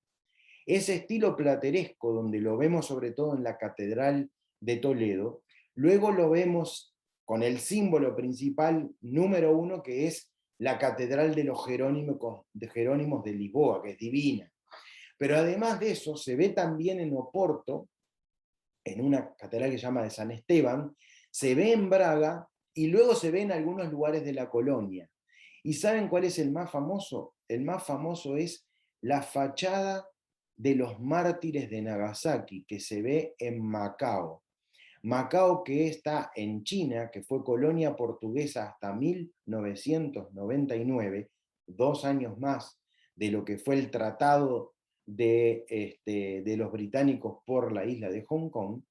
Ese estilo plateresco, donde lo vemos sobre todo en la Catedral de Toledo, luego lo vemos con el símbolo principal número uno, que es la Catedral de los Jerónimos de Lisboa, que es divina. Pero además de eso, se ve también en Oporto, en una catedral que se llama de San Esteban, se ve en Braga y luego se ve en algunos lugares de la colonia. ¿Y saben cuál es el más famoso? El más famoso es la fachada de los mártires de Nagasaki, que se ve en Macao. Macao, que está en China, que fue colonia portuguesa hasta 1999, 2 años más de lo que fue el tratado de los británicos por la isla de Hong Kong.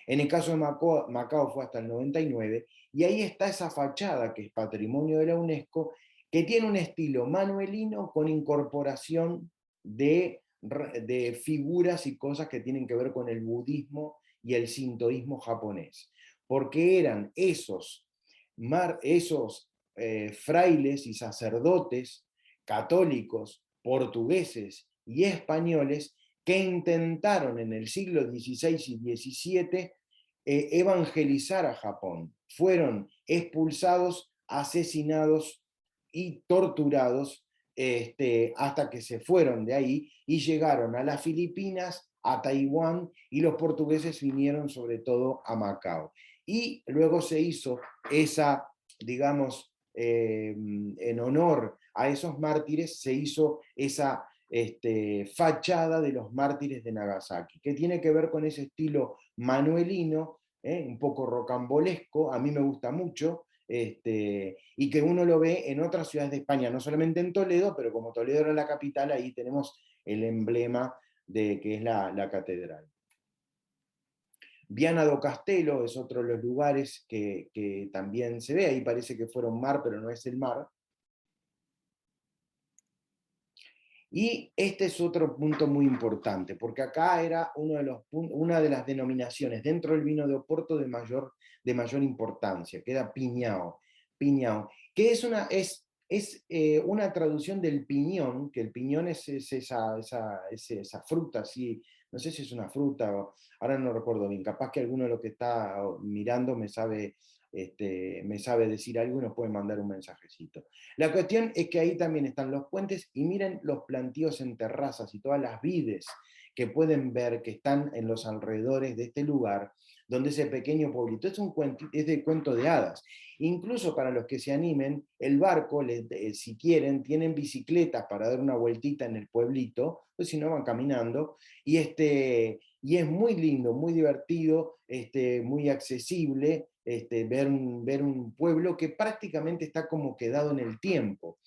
En el caso de Macao fue hasta el 99, y ahí está esa fachada que es patrimonio de la UNESCO, que tiene un estilo manuelino con incorporación de figuras y cosas que tienen que ver con el budismo y el sintoísmo japonés, porque eran esos esos frailes y sacerdotes católicos, portugueses y españoles que intentaron en el siglo XVI y XVII evangelizar a Japón. Fueron expulsados, asesinados y torturados hasta que se fueron de ahí y llegaron a las Filipinas, a Taiwán, y los portugueses vinieron sobre todo a Macao. Y luego se hizo esa, digamos, en honor a esos mártires, se hizo esa fachada de los mártires de Nagasaki, que tiene que ver con ese estilo manuelino, un poco rocambolesco, a mí me gusta mucho, y que uno lo ve en otras ciudades de España, no solamente en Toledo, pero como Toledo era la capital, ahí tenemos el emblema de que es la catedral. Viana do Castelo es otro de los lugares que también se ve, ahí parece que fueron mar, pero no es el mar. Y este es otro punto muy importante, porque acá era una de las denominaciones dentro del vino de Oporto de mayor importancia, que era piñao. Piñao, que es una traducción del piñón, que el piñón es esa fruta, así, no sé si es una fruta, ahora no recuerdo bien, capaz que alguno de los que está mirando me sabe decir algo y nos puede mandar un mensajecito. La cuestión es que ahí también están los puentes y miren los plantíos en terrazas y todas las vides que pueden ver que están en los alrededores de este lugar, donde ese pequeño pueblito es de cuento de hadas. Incluso para los que se animen, el barco, si quieren, tienen bicicletas para dar una vueltita en el pueblito, pues si no van caminando, y es muy lindo, muy divertido, muy accesible, ver un pueblo que prácticamente está como quedado en el tiempo.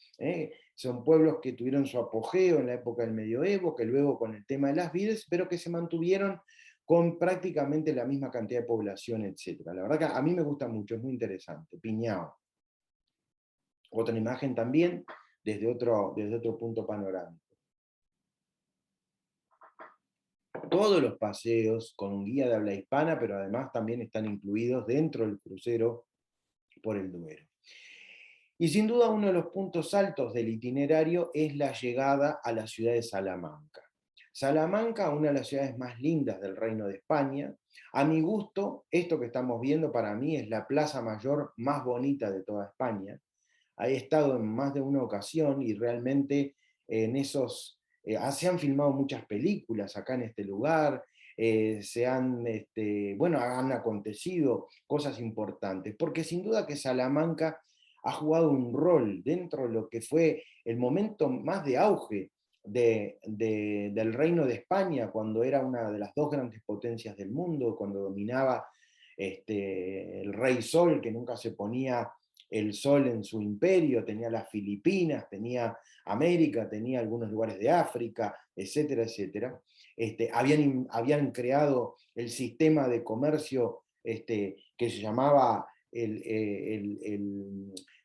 Son pueblos que tuvieron su apogeo en la época del medioevo, que luego con el tema de las vides, pero que se mantuvieron con prácticamente la misma cantidad de población, etc. La verdad que a mí me gusta mucho, es muy interesante. Piñao. Otra imagen también desde otro punto panorámico. Todos los paseos con un guía de habla hispana, pero además también están incluidos dentro del crucero por el Duero. Y sin duda uno de los puntos altos del itinerario es la llegada a la ciudad de Salamanca. Salamanca, una de las ciudades más lindas del Reino de España. A mi gusto, esto que estamos viendo para mí es la plaza mayor más bonita de toda España. He estado en más de una ocasión y realmente se han filmado muchas películas acá en este lugar, han acontecido cosas importantes, porque sin duda que Salamanca ha jugado un rol dentro de lo que fue el momento más de auge del Reino de España, cuando era una de las dos grandes potencias del mundo, cuando dominaba el rey Sol, que nunca se ponía el sol en su imperio, tenía las Filipinas, tenía América, tenía algunos lugares de África, etcétera, etcétera. Habían creado el sistema de comercio que se llamaba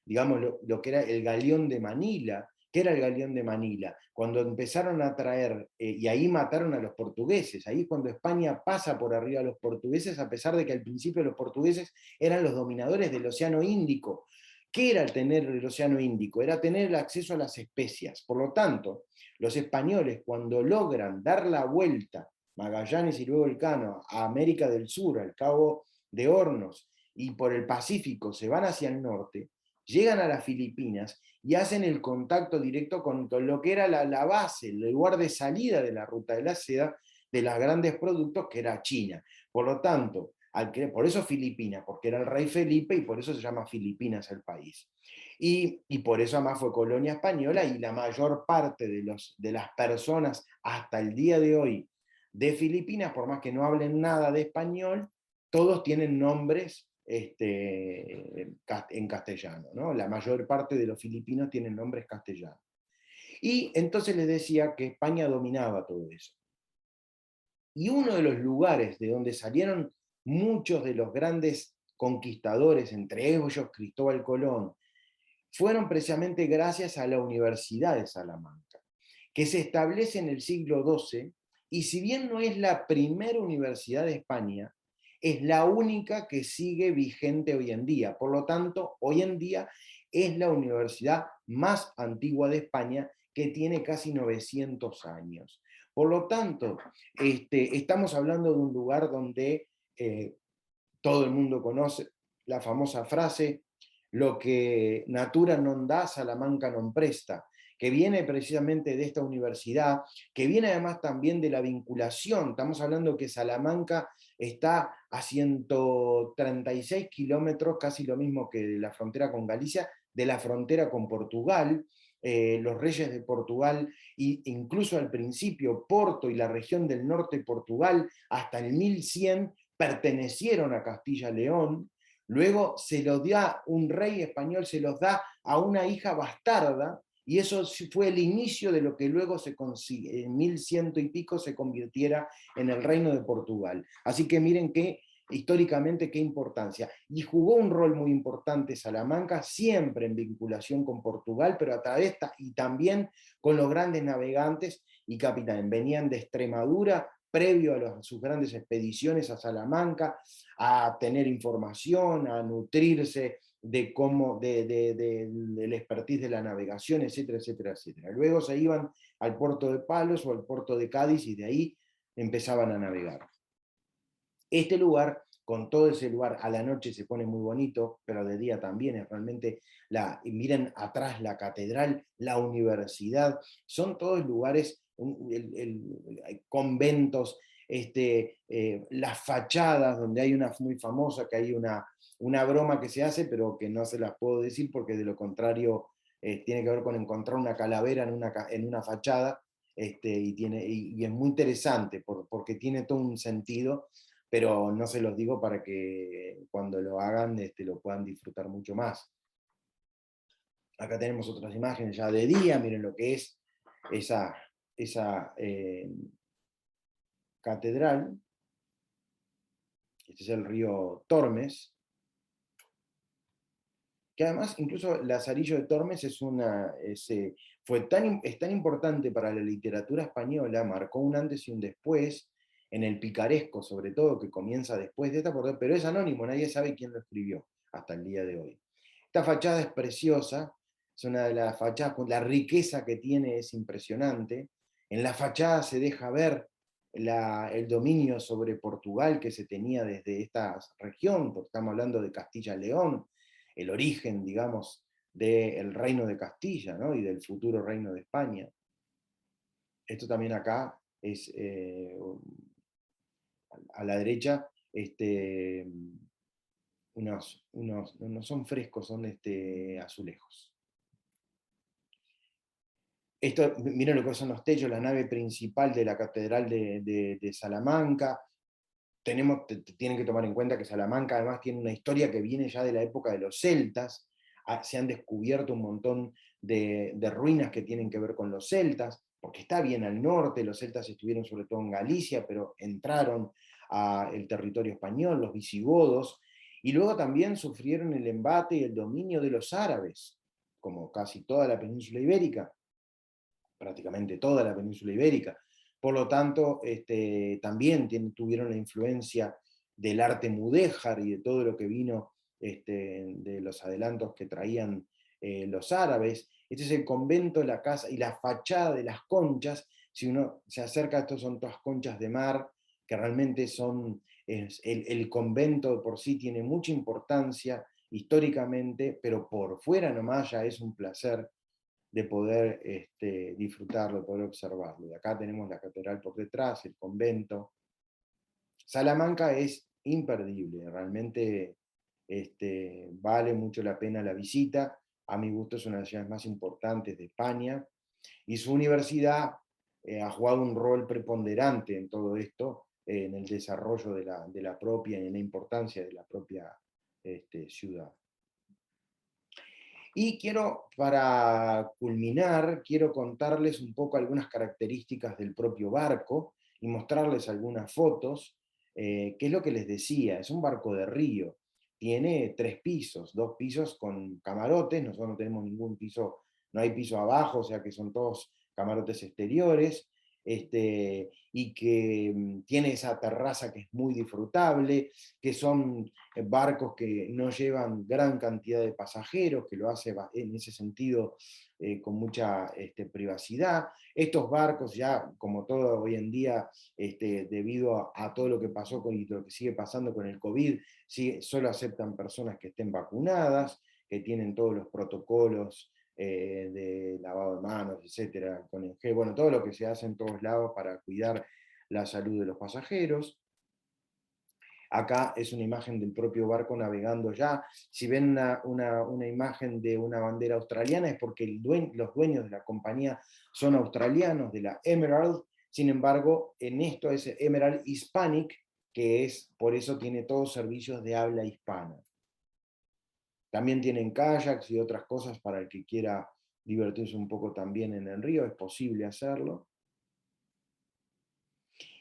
digamos, lo que era el galeón de Manila. ¿Qué era el galeón de Manila? Cuando empezaron a traer, y ahí mataron a los portugueses, ahí cuando España pasa por arriba a los portugueses, a pesar de que al principio los portugueses eran los dominadores del Océano Índico. ¿Qué era el tener el Océano Índico? Era tener el acceso a las especias. Por lo tanto, los españoles cuando logran dar la vuelta, Magallanes y luego Elcano, a América del Sur, al Cabo de Hornos, y por el Pacífico se van hacia el norte, llegan a las Filipinas y hacen el contacto directo con lo que era la base, el lugar de salida de la ruta de la seda, de los grandes productos, que era China. Por lo tanto, por eso Filipinas, porque era el rey Felipe y por eso se llama Filipinas el país. Y por eso además fue colonia española y la mayor parte de las personas hasta el día de hoy de Filipinas, por más que no hablen nada de español, todos tienen nombres en castellano, ¿no? La mayor parte de los filipinos tienen nombres castellanos. Y entonces les decía que España dominaba todo eso. Y uno de los lugares de donde salieron muchos de los grandes conquistadores, entre ellos Cristóbal Colón, fueron precisamente gracias a la Universidad de Salamanca, que se establece en el siglo XII, y si bien no es la primera universidad de España, es la única que sigue vigente hoy en día. Por lo tanto, hoy en día es la universidad más antigua de España, que tiene casi 900 años. Por lo tanto, estamos hablando de un lugar donde todo el mundo conoce la famosa frase, lo que natura non dà, Salamanca non presta, que viene precisamente de esta universidad, que viene además también de la vinculación. Estamos hablando que Salamanca está a 136 kilómetros, casi lo mismo que de la frontera con Galicia, de la frontera con Portugal. Los reyes de Portugal, e incluso al principio Porto y la región del norte de Portugal, hasta el 1100, pertenecieron a Castilla-León. Luego se los da un rey español, se los da a una hija bastarda, y eso fue el inicio de lo que luego se consigue, en 1100 y pico se convirtiera en el reino de Portugal. Así que miren que históricamente qué importancia. Y jugó un rol muy importante Salamanca, siempre en vinculación con Portugal, pero a través y también con los grandes navegantes y capitanes. Venían de Extremadura previo a sus grandes expediciones a Salamanca, a tener información, a nutrirse de cómo, del expertise de la navegación, etcétera, etcétera, etcétera. Luego se iban al puerto de Palos o al puerto de Cádiz y de ahí empezaban a navegar. Este lugar, con todo ese lugar, a la noche se pone muy bonito, pero de día también es realmente, miren atrás la catedral, la universidad, son todos lugares, hay conventos, las fachadas, donde hay una muy famosa, que hay una broma que se hace, pero que no se las puedo decir porque de lo contrario tiene que ver con encontrar una calavera en una fachada, y es muy interesante porque tiene todo un sentido, pero no se los digo para que cuando lo hagan lo puedan disfrutar mucho más. Acá tenemos otras imágenes ya de día, miren lo que es esa catedral. Este es el río Tormes, que además incluso Lazarillo de Tormes es tan importante para la literatura española, marcó un antes y un después, en el picaresco sobre todo, que comienza después de esta, pero es anónimo, nadie sabe quién lo escribió hasta el día de hoy. Esta fachada es preciosa, es una de las fachadas, la riqueza que tiene es impresionante. En la fachada se deja ver el dominio sobre Portugal que se tenía desde esta región, porque estamos hablando de Castilla-León, el origen, digamos, del reino de Castilla, ¿no? Y del futuro reino de España. Esto también acá es, a la derecha, no son frescos, son azulejos. Esto, miren lo que son los techos, la nave principal de la Catedral de Salamanca. Tienen que tomar en cuenta que Salamanca además tiene una historia que viene ya de la época de los celtas. Se han descubierto un montón de ruinas que tienen que ver con los celtas, porque está bien al norte, los celtas estuvieron sobre todo en Galicia, pero entraron al territorio español, los visigodos, y luego también sufrieron el embate y el dominio de los árabes, como casi toda la península ibérica, prácticamente toda la península ibérica. Por lo tanto, también tuvieron la influencia del arte mudéjar y de todo lo que vino de los adelantos que traían los árabes. Este es el convento, la casa y la fachada de las conchas. Si uno se acerca, estos son todas conchas de mar, que realmente son, el convento por sí tiene mucha importancia históricamente, pero por fuera nomás ya es un placer de poder disfrutarlo, de poder observarlo. Y acá tenemos la catedral por detrás, el convento. Salamanca es imperdible, realmente vale mucho la pena la visita. A mi gusto es una de las ciudades más importantes de España, y su universidad ha jugado un rol preponderante en todo esto, en el desarrollo de la propia, y en la importancia de la propia ciudad. Y para culminar, quiero contarles un poco algunas características del propio barco y mostrarles algunas fotos, que es lo que les decía, es un barco de río, tiene 3 pisos, 2 pisos con camarotes, nosotros no tenemos ningún piso, no hay piso abajo, o sea que son todos camarotes exteriores, y que tiene esa terraza que es muy disfrutable, que son barcos que no llevan gran cantidad de pasajeros, que lo hace en ese sentido con mucha privacidad. Estos barcos ya, como todo hoy en día, debido a todo lo que pasó y lo que sigue pasando con el COVID, solo aceptan personas que estén vacunadas, que tienen todos los protocolos de lavado de manos, etcétera, con el gel, bueno, todo lo que se hace en todos lados para cuidar la salud de los pasajeros. Acá es una imagen del propio barco navegando ya. Si ven una imagen de una bandera australiana es porque los dueños de la compañía son australianos, de la Emerald. Sin embargo, en esto es Emerald Hispanic, que es, por eso tiene todos servicios de habla hispana. También tienen kayaks y otras cosas para el que quiera divertirse un poco también en el río, es posible hacerlo.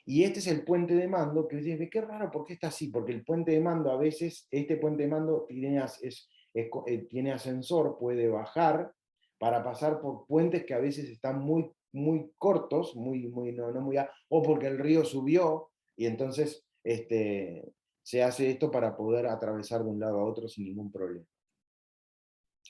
Y este es el puente de mando, que dice, qué raro, ¿por qué está así? Porque el puente de mando a veces, este puente de mando tiene ascensor, puede bajar para pasar por puentes que a veces están muy, muy cortos, no muy, o porque el río subió, y entonces se hace esto para poder atravesar de un lado a otro sin ningún problema.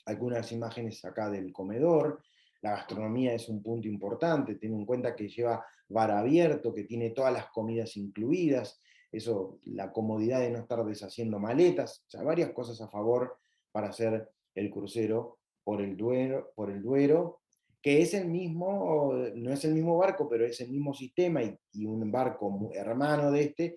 Algunas imágenes acá del comedor. La gastronomía es un punto importante, ten en cuenta que lleva bar abierto, que tiene todas las comidas incluidas, eso, la comodidad de no estar deshaciendo maletas, o sea, varias cosas a favor para hacer el crucero por el Duero, que es el mismo, no es el mismo barco, pero es el mismo sistema y un barco hermano de este,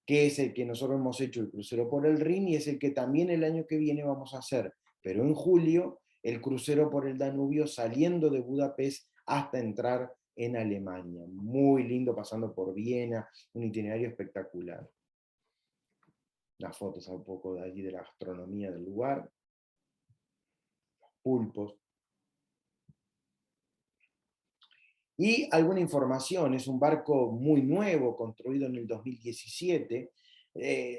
que es el que nosotros hemos hecho el crucero por el Rin y es el que también el año que viene vamos a hacer, pero en julio, el crucero por el Danubio saliendo de Budapest hasta entrar en Alemania. Muy lindo, pasando por Viena, un itinerario espectacular. Las fotos un poco de allí de la gastronomía del lugar. Pulpos. Y alguna información, es un barco muy nuevo, construido en el 2017,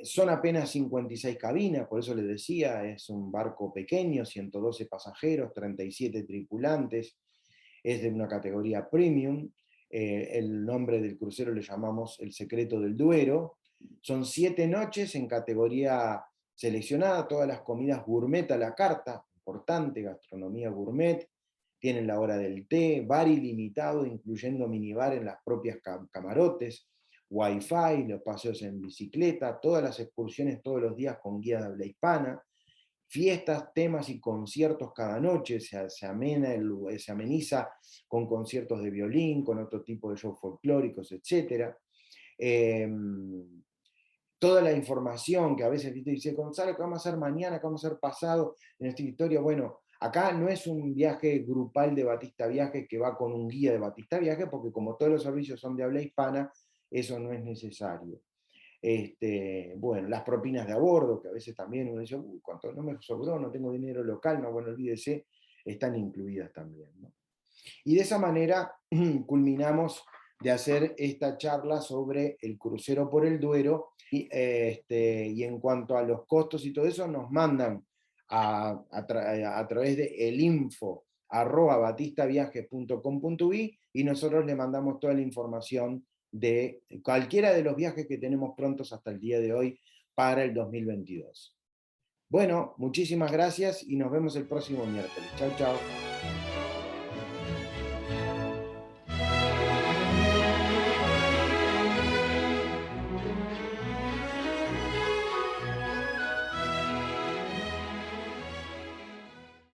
son apenas 56 cabinas, por eso les decía, es un barco pequeño, 112 pasajeros, 37 tripulantes, es de una categoría premium, el nombre del crucero le llamamos El Secreto del Duero, son 7 noches en categoría seleccionada, todas las comidas gourmet a la carta, importante, gastronomía gourmet, tienen la hora del té, bar ilimitado, incluyendo minibar en las propias camarotes, wifi, los paseos en bicicleta, todas las excursiones todos los días con guía de habla hispana, fiestas, temas y conciertos cada noche, se ameniza con conciertos de violín, con otro tipo de shows folclóricos, etc. Toda la información que a veces dice, Gonzalo, ¿qué vamos a hacer mañana? ¿Qué vamos a hacer pasado en esta historia? Bueno, acá no es un viaje grupal de Batista Viajes que va con un guía de Batista Viajes, porque como todos los servicios son de habla hispana, eso no es necesario. Bueno, las propinas de a bordo, que a veces también uno dice, uy, ¿cuánto no me sobró? No tengo dinero local, no, bueno, olvídese, están incluidas también, ¿no? Y de esa manera culminamos de hacer esta charla sobre el crucero por el Duero y en cuanto a los costos y todo eso nos mandan a través de elinfo@batistaviajes.com.uy y nosotros le mandamos toda la información de cualquiera de los viajes que tenemos prontos hasta el día de hoy para el 2022. Bueno, muchísimas gracias y nos vemos el próximo miércoles. Chau, chau.